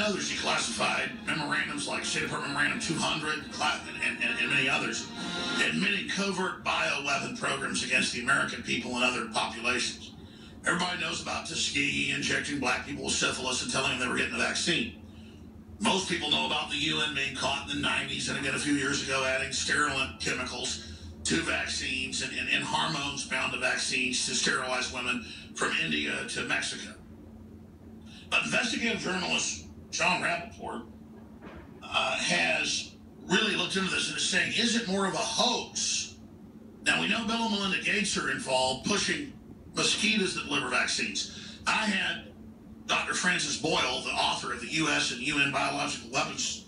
know there's declassified memorandums like State Department Memorandum 200 and many others admitting covert bioweapon programs against the American people and other populations. Everybody knows about Tuskegee injecting black people with syphilis and telling them they were getting the vaccine. Most people know about the UN being caught in the 90s and again a few years ago adding sterilant chemicals to vaccines and hormones bound to vaccines to sterilize women from India to Mexico. But investigative journalist John Rappaport has really looked into this and is saying, is it more of a hoax? Now, we know Bill and Melinda Gates are involved pushing mosquitoes that deliver vaccines. I had Dr. Francis Boyle, the author of the U.S. and UN Biological Weapons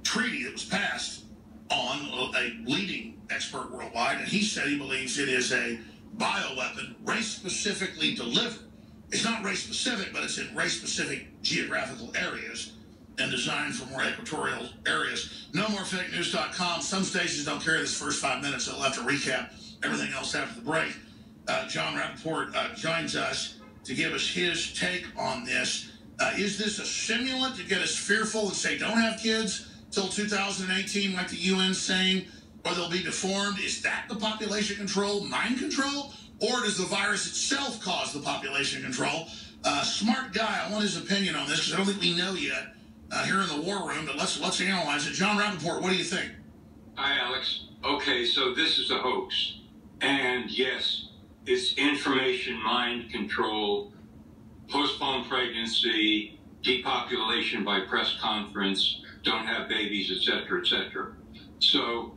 Treaty that was passed on, a leading expert worldwide, and he said he believes it is a bioweapon race-specifically delivered. It's not race-specific, but it's in race-specific geographical areas and designed for more equatorial areas. NoMoreFakeNews.com. Some stations don't carry this first 5 minutes, so they'll have to recap everything else after the break. John Rappaport joins us to give us his take on this. Is this a stimulant to get us fearful and say don't have kids till 2018 like the UN's saying, or they'll be deformed? Is that the population control, mind control? Or does the virus itself cause the population control? Smart guy, I want his opinion on this because I don't think we know yet here in the war room, but let's analyze it. John Rappaport, what do you think? Hi, Alex. Okay, so this is a hoax. And yes, it's information, mind control, postpone pregnancy, depopulation by press conference, don't have babies, etc., etc. So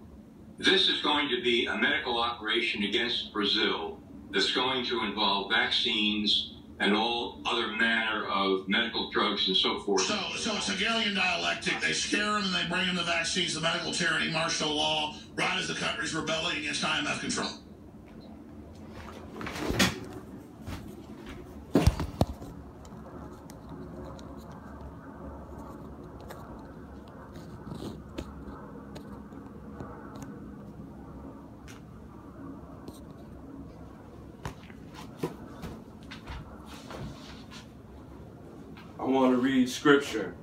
this is going to be a medical operation against Brazil that's going to involve vaccines and all other manner of medical drugs and so forth. So it's Hegelian dialectic. They scare them and they bring in the vaccines, the medical tyranny, martial law, right as the country's rebelling against IMF control. I want to read scripture,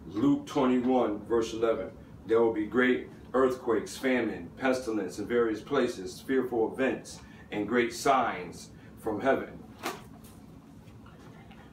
Luke 21, verse 11. There will be great earthquakes, famine, pestilence in various places, fearful events, and great signs from heaven.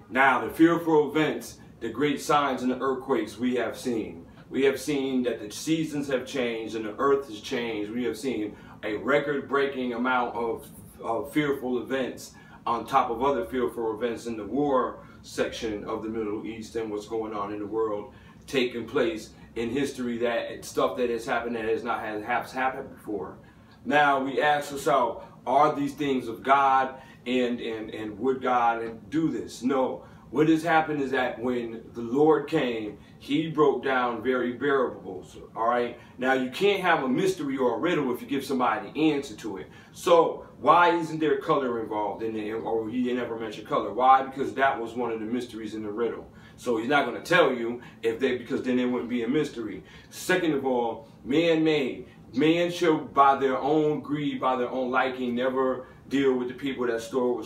Now, the fearful events, the great signs and the earthquakes we have seen. We have seen that the seasons have changed and the earth has changed. We have seen a record-breaking amount of fearful events on top of other fearful events in the war section of the Middle East and what's going on in the world taking place in history, that stuff that has happened that has not happened before. Now we ask ourselves, are these things of God and would God do this? No. What has happened is that when the Lord came, he broke down very variables, all right? Now, you can't have a mystery or a riddle if you give somebody the answer to it. So, why isn't there color involved in there, or he never mentioned color? Why? Because that was one of the mysteries in the riddle. So, he's not going to tell you because then it wouldn't be a mystery. Second of all, man-made. Man should, by their own greed, by their own liking, never deal with the people that store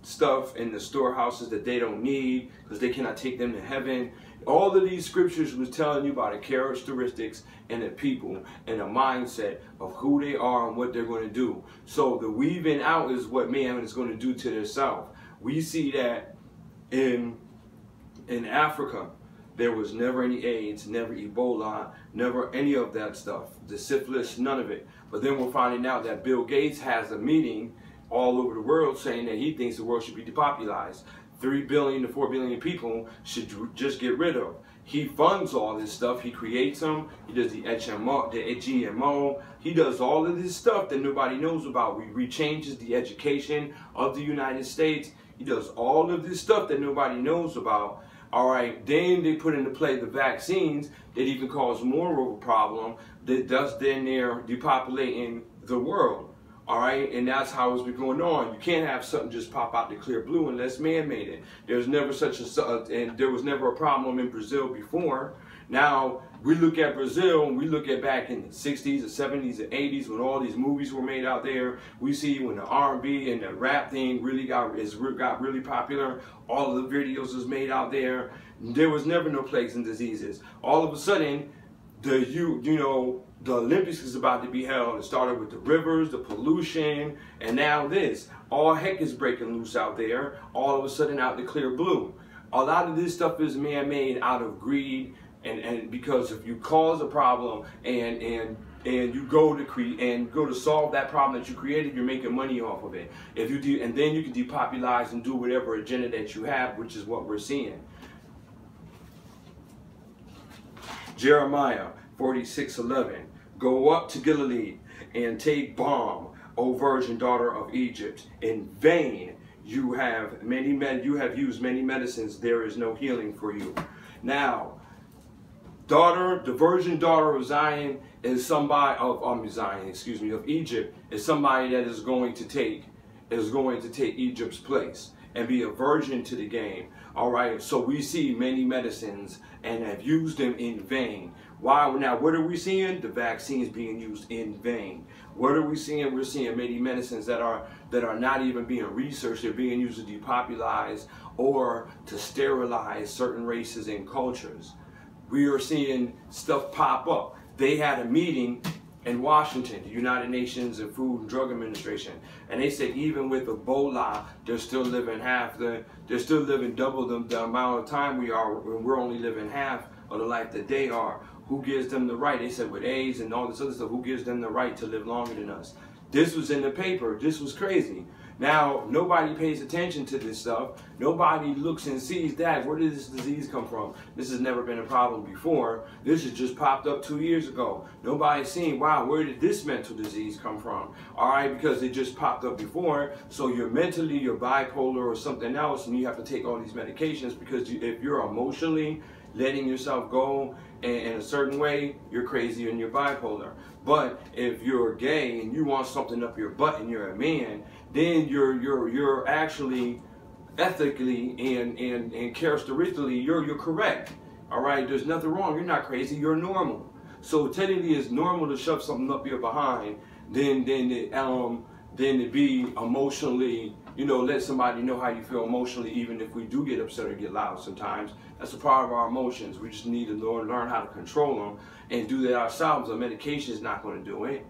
stuff in the storehouses that they don't need because they cannot take them to heaven. All of these scriptures was telling you about the characteristics and the people and the mindset of who they are and what they're going to do. So the weaving out is what man is going to do to themselves. We see that in Africa, there was never any AIDS, never Ebola, never any of that stuff. The syphilis, none of it. But then we're finding out that Bill Gates has a meeting all over the world saying that he thinks the world should be depopulated. 3 billion to 4 billion people should just get rid of. He funds all this stuff. He creates them. He does the HMO, the GMO. He does all of this stuff that nobody knows about. He changes the education of the United States. He does all of this stuff that nobody knows about. All right, then they put into play the vaccines that even cause more of a problem. That thus then they're depopulating the world. All right, and that's how it's been going on. You can't have something just pop out the clear blue unless man made it. There's never such and there was never a problem in Brazil before. Now we look at Brazil and we look at back in the 60s, the 70s, the 80s when all these movies were made out there. We see when the R&B and the rap thing really got really popular. All of the videos was made out there. There was never no plagues and diseases. All of a sudden, the Olympics is about to be held. It started with the rivers, the pollution, and now this. All heck is breaking loose out there, all of a sudden out the clear blue. A lot of this stuff is man-made out of greed, and because if you cause a problem and you go to solve that problem that you created, you're making money off of it. If you do, and then you can depopulize and do whatever agenda that you have, which is what we're seeing. Jeremiah 46:11. Go up to Galilee and take balm, O virgin daughter of Egypt. In vain you have used many medicines. There is no healing for you. Now, the virgin daughter of Zion is somebody of Egypt is somebody that is going to take Egypt's place and be a virgin to the game. All right, so we see many medicines and have used them in vain. Why? Now, what are we seeing? The vaccines being used in vain. What are we seeing? We're seeing many medicines that are not even being researched. They're being used to depopulize or to sterilize certain races and cultures. We are seeing stuff pop up. They had a meeting in Washington, the United Nations and Food and Drug Administration, and they said even with Ebola, they're still living double the amount of time we are, and we're only living half of the life that they are. Who gives them the right? They said with AIDS and all this other stuff, who gives them the right to live longer than us? This was in the paper. This was crazy. Now, nobody pays attention to this stuff. Nobody looks and sees that. Where did this disease come from? This has never been a problem before. This has just popped up 2 years ago. Nobody's seen, wow, where did this mental disease come from? All right, because it just popped up before. So you're bipolar or something else, and you have to take all these medications because if you're emotionally letting yourself go in a certain way, you're crazy and you're bipolar. But if you're gay and you want something up your butt and you're a man, then you're actually ethically and characteristically you're correct. All right, there's nothing wrong. You're not crazy. You're normal. So technically, it's normal to shove something up your behind than to be emotionally. Let somebody know how you feel emotionally, even if we do get upset or get loud sometimes. That's a part of our emotions. We just need to learn how to control them and do that ourselves. The medication is not going to do it.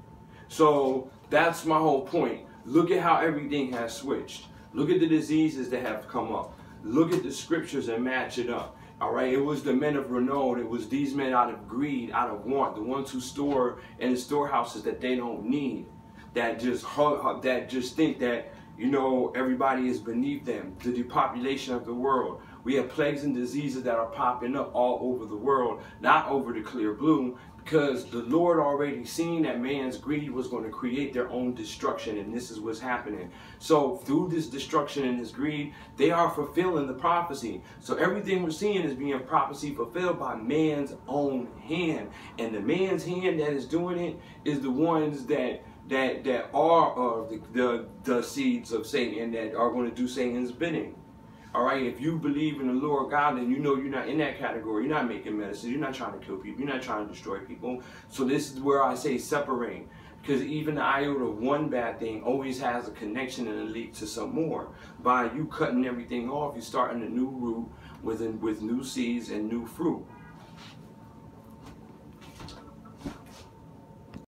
So that's my whole point. Look at how everything has switched. Look at the diseases that have come up. Look at the scriptures and match it up. All right, it was the men of renown. It was these men out of greed, out of want, the ones who store in the storehouses that they don't need, that just think that everybody is beneath them. The depopulation of the world. We have plagues and diseases that are popping up all over the world, not over the clear blue, because the Lord already seen that man's greed was going to create their own destruction, and this is what's happening. So through this destruction and this greed, they are fulfilling the prophecy. So everything we're seeing is being prophecy fulfilled by man's own hand, and the man's hand that is doing it is the ones that are of the seeds of Satan, that are going to do Satan's bidding. All right, if you believe in the Lord God, then you're not in that category. You're not making medicine. You're not trying to kill people. You're not trying to destroy people. So this is where I say separate, because even the iota of one bad thing always has a connection and a lead to some more. By you cutting everything off, you're starting a new root with new seeds and new fruit.